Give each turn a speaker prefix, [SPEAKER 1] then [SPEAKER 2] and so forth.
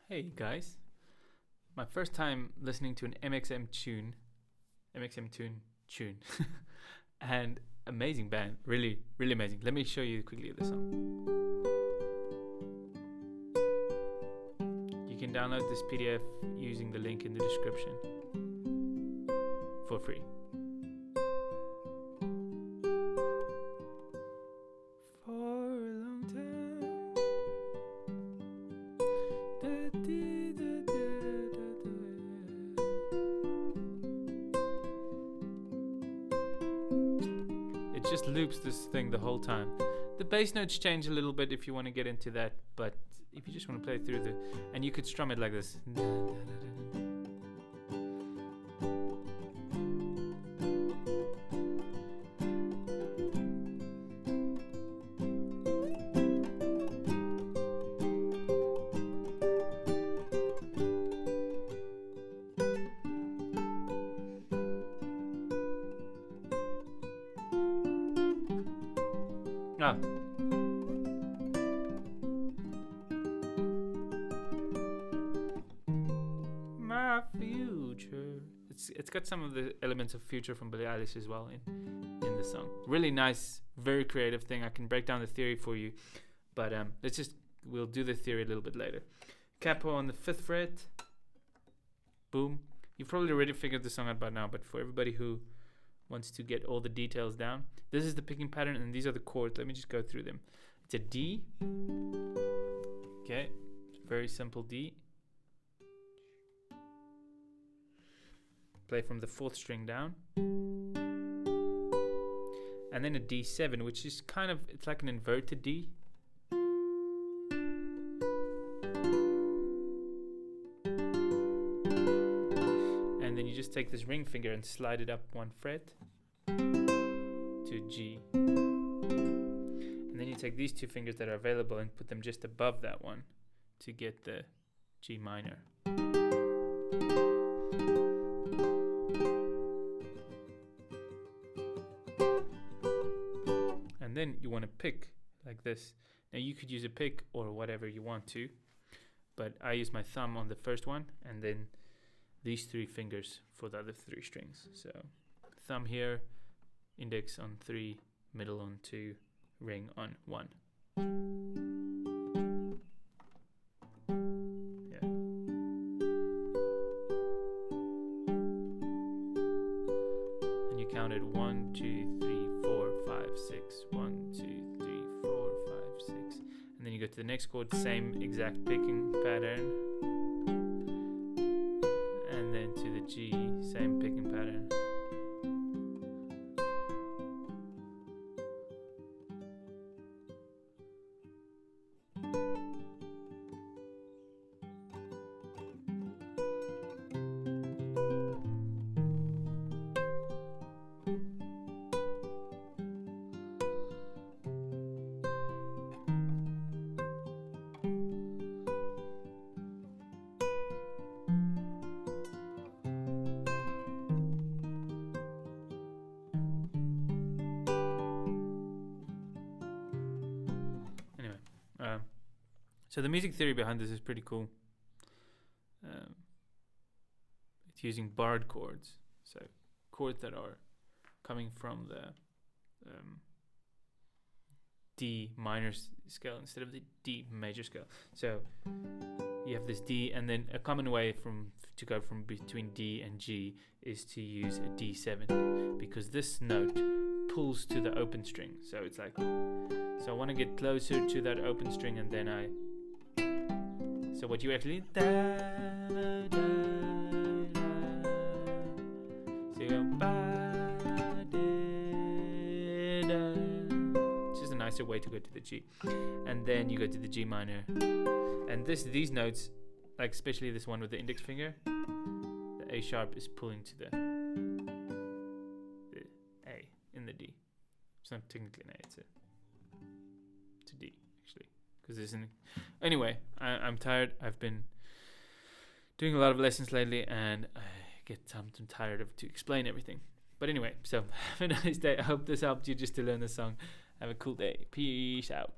[SPEAKER 1] Hey guys, my first time listening to an mxmtoon tune, and amazing band, really, really amazing. Let me show you quickly the song. You can download this PDF using the link in the description for free. It just loops this thing the whole time. The bass notes change a little bit if you want to get into that, but if you just want to play through and you could strum it like this. Ah. My future. It's got some of the elements of Future from Billie Eilish as well in the song. Really nice, very creative thing. I can break down the theory for you, but we'll do the theory a little bit later. Capo on the 5th fret. Boom. You've probably already figured the song out by now, but for everybody who wants to get all the details down, this is the picking pattern and these are the chords. Let me just go through them. It's a D. Okay, very simple D. Play from the 4th string down. And then a D7, which is it's like an inverted D. And then you just take this ring finger and slide it up 1 fret to G. And then you take these 2 fingers that are available and put them just above that one to get the G minor. And then you want to pick like this. Now you could use a pick or whatever you want to, but I use my thumb on the first one and then these 3 fingers for the other 3 strings. So thumb here, index on 3, middle on 2, ring on 1. Yeah. And you count it 1, 2, 3, 4, 5, 6. 1, 2, 3, 4, 5, 6. And then you go to the next chord, same exact picking pattern. And then to the G, same picking pattern. So the music theory behind this is pretty cool. It's using barred chords, so chords that are coming from the D minor scale instead of the D major scale. So you have this D, and then a common way to go from between D and G is to use a D7, because this note pulls to the open string. So it's like, so I want to get closer to that open string, and then so what you actually so you go it's just a nicer way to go to the G, and then you go to the G minor, and these notes, like especially this one with the index finger, the A sharp is pulling to the A in the D. It's not technically an A, it's a D actually, because there's an. Anyway, I'm tired. I've been doing a lot of lessons lately, and I get sometimes tired of to explain everything. But anyway, so have a nice day. I hope this helped you just to learn the song. Have a cool day. Peace out.